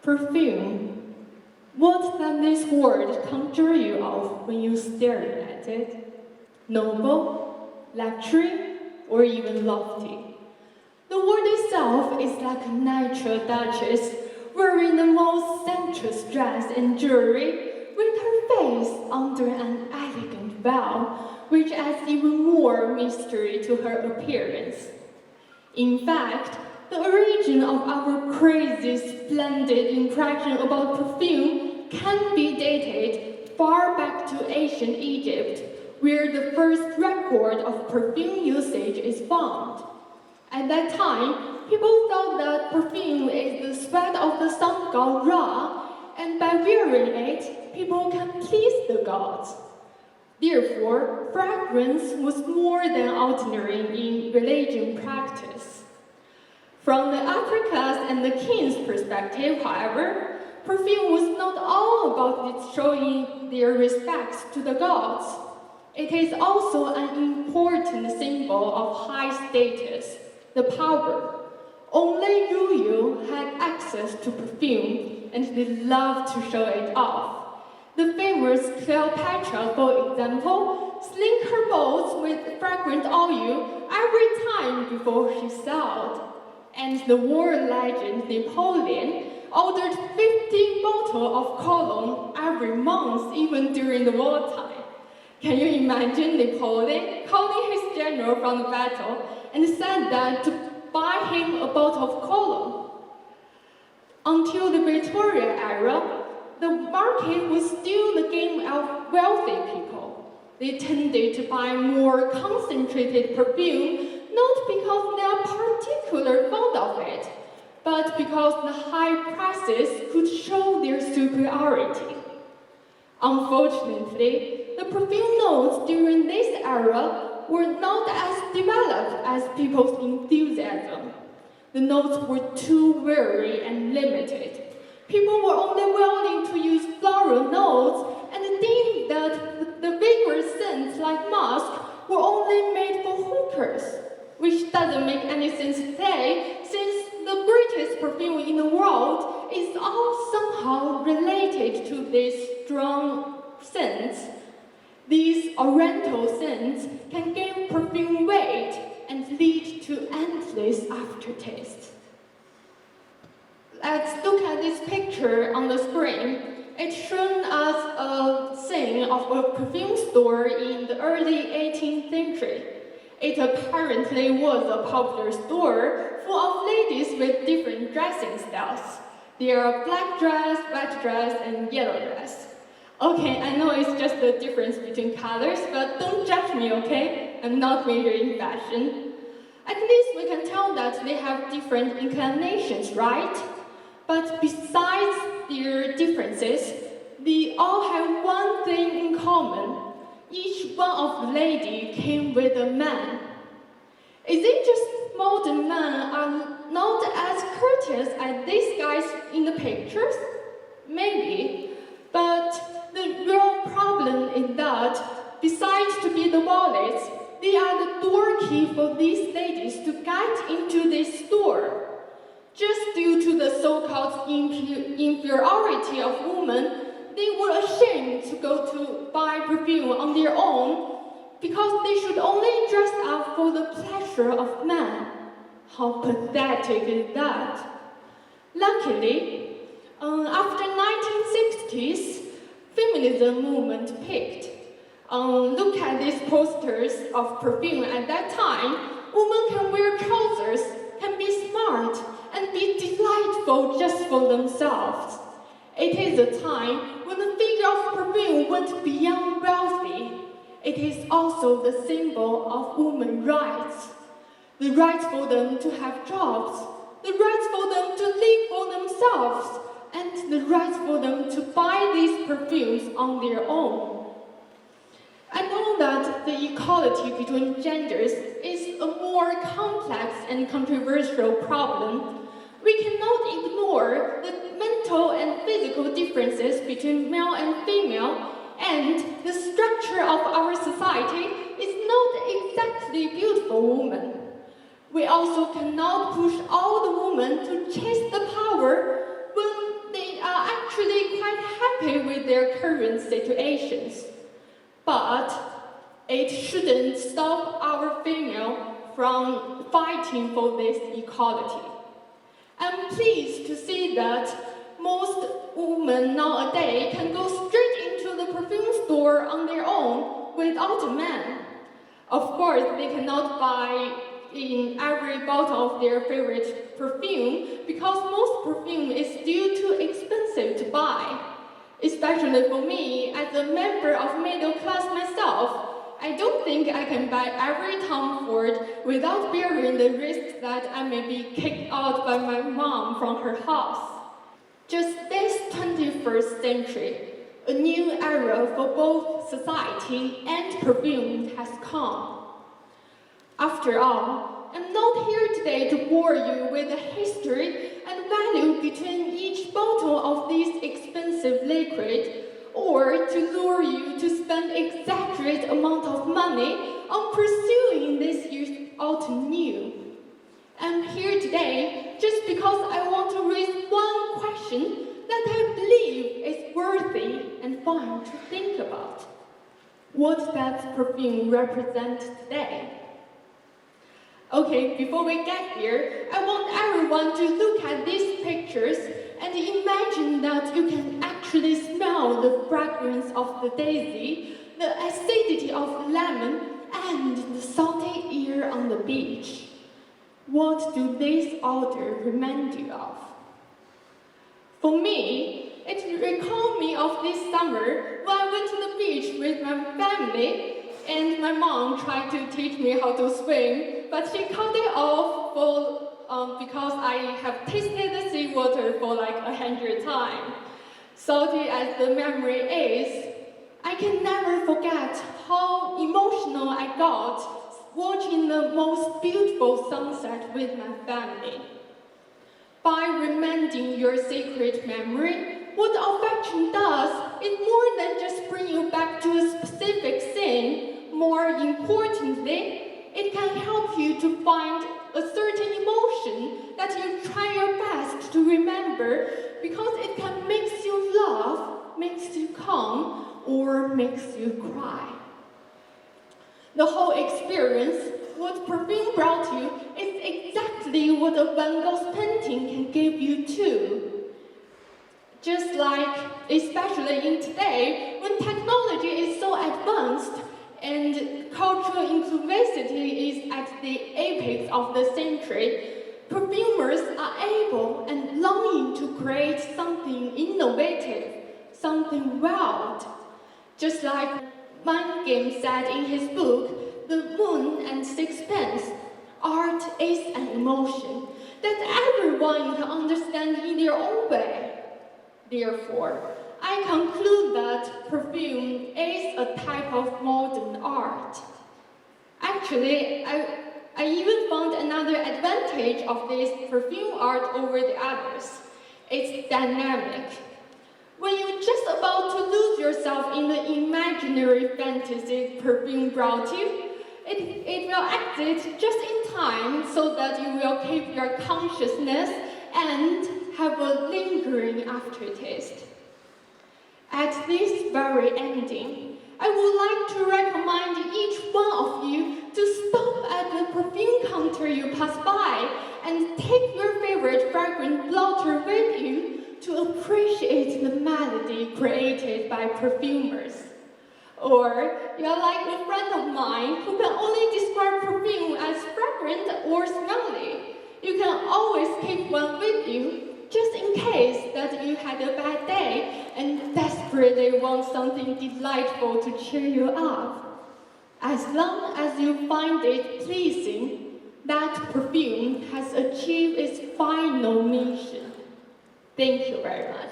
Perfume. What does this word conjure you of when you stare at it? Noble, luxury, or even lofty? The word itself is like a natural duchess wearing the most sensuous dress and jewelry, with her face under an elegant veil, which adds even more mystery to her appearance. In fact, the origin of our crazy, splendid impression about perfume can be dated far back to ancient Egypt, where the first record of perfume usage is found. At that time, people thought that perfume is the sweat of the sun god Ra, and by wearing it, people can please the gods. Therefore, fragrance was more than ordinary in religion practice. From the upper class and the king's perspective, however, perfume was not all about its showing their respects to the gods. It is also an important symbol of high status, the power. Only Yu had access to perfume, and they loved to show it off. The famous Cleopatra, for example, slinked her boats with fragrant oil every time before she sailed. And the war legend Napoleon ordered 15 bottles of cologne every month, even during the wartime. Can you imagine Napoleon calling his general from the battle and said that to buy him a bottle of cologne? Until the Victorian Era, the market was still the game of wealthy people. They tended to buy more concentrated perfume, not because they are particularly fond of it, but because the high prices could show their superiority. Unfortunately, the perfume notes during this era were not as developed as people's enthusiasm. The notes were too varied and limited. People were only willing to use floral notes and deemed that the vigorous scents like musk were only made for hookers, which doesn't make any sense today, since the greatest perfume in the world is all somehow related to these strong scents. These oriental scents can give perfume weight and lead to endless aftertaste. Let's look at this picture on the screen. It shows us a scene of a perfume store in the early 18th century. It apparently was a popular store full of ladies with different dressing styles. There are black dress, white dress, and yellow dress. Okay, I know it's just the difference between colors, but don't judge me, okay? I'm not majoring in fashion. At least we can tell that they have different inclinations, right? But besides their differences, they all have one thing in common. Each one of the ladies came with a man. Is it just modern men are not as courteous as these guys in the pictures? Maybe. But the real problem is that, besides to be the wallets, they are the door key for these ladies to get into this store. Just due to the so-called inferiority of women, they were ashamed to go to buy perfume on their own because they should only dress up for the pleasure of men. How pathetic is that? Luckily, after 1960s, feminism movement peaked. Look at these posters of perfume at that time. Women can wear trousers, can be smart, and be delightful just for themselves. It is a time when the figure of perfume went beyond wealthy. It is also the symbol of women's rights. The right for them to have jobs, the right for them to live for themselves, and the right for them to buy these perfumes on their own. I know that the equality between genders is a more complex and controversial problem. We cannot ignore the mental and physical differences between male and female, and the structure of our society is not exactly beautiful women. We also cannot push all the women to chase the power when they happy with their current situations. But it shouldn't stop our female from fighting for this equality. I'm pleased to see that most women nowadays can go straight into the perfume store on their own without a man. Of course, they cannot buy in every bottle of their favorite perfume because most perfume is still too expensive to buy. Especially for me, as a member of middle class myself, I don't think I can buy every Tom Ford without bearing the risk that I may be kicked out by my mom from her house. Just this 21st century, a new era for both society and perfume has come. After all, I'm not here today to bore you with the history and value between each bottle of this expensive liquid, or to lure you to spend exaggerate amount of money on pursuing this year's autumn new. I'm here today just because I want to raise one question that I believe is worthy and fun to think about. What does perfume represent today? Okay, before we get here, I want everyone to look at these pictures and imagine that you can actually smell the fragrance of the daisy, the acidity of lemon, and the salty air on the beach. What do these odors remind you of? For me, it recalled me of this summer when I went to the beach with my family and my mom tried to teach me how to swim, but she cut it off because I have tasted the seawater for like 100 times. Salty as the memory is, I can never forget how emotional I got watching the most beautiful sunset with my family. By reminding your secret memory, what affection does is more than just bring you back to a specific scene. More importantly, it can help you to find a certain emotion that you try your best to remember because it can make you laugh, makes you calm, or makes you cry. The whole experience, what perfume brought you, is exactly what a Van Gogh's painting can give you too. Just like, especially in today, when technology is so advanced and cultural inclusivity is at the apex of the century, perfumers are able and longing to create something innovative, something wild. Just like Mind Game said in his book, The Moon and Sixpence, art is an emotion that everyone can understand in their own way. Therefore, I conclude that perfume is a type of modern art. Actually, I even found another advantage of this perfume art over the others. It's dynamic. When you're just about to lose yourself in the imaginary fantasy perfume brought you, it will exit just in time so that you will keep your consciousness and have a lingering aftertaste. At this very ending, I would like to recommend each one of you to stop at the perfume counter you pass by and take your favorite fragrant blotter with you to appreciate the melody created by perfumers. Or you're like a friend of mine who can only describe perfume as fragrant or smelly. You can always keep one with you just in case that you had a bad day and desperately want something delightful to cheer you up. As long as you find it pleasing, that perfume has achieved its final mission. Thank you very much.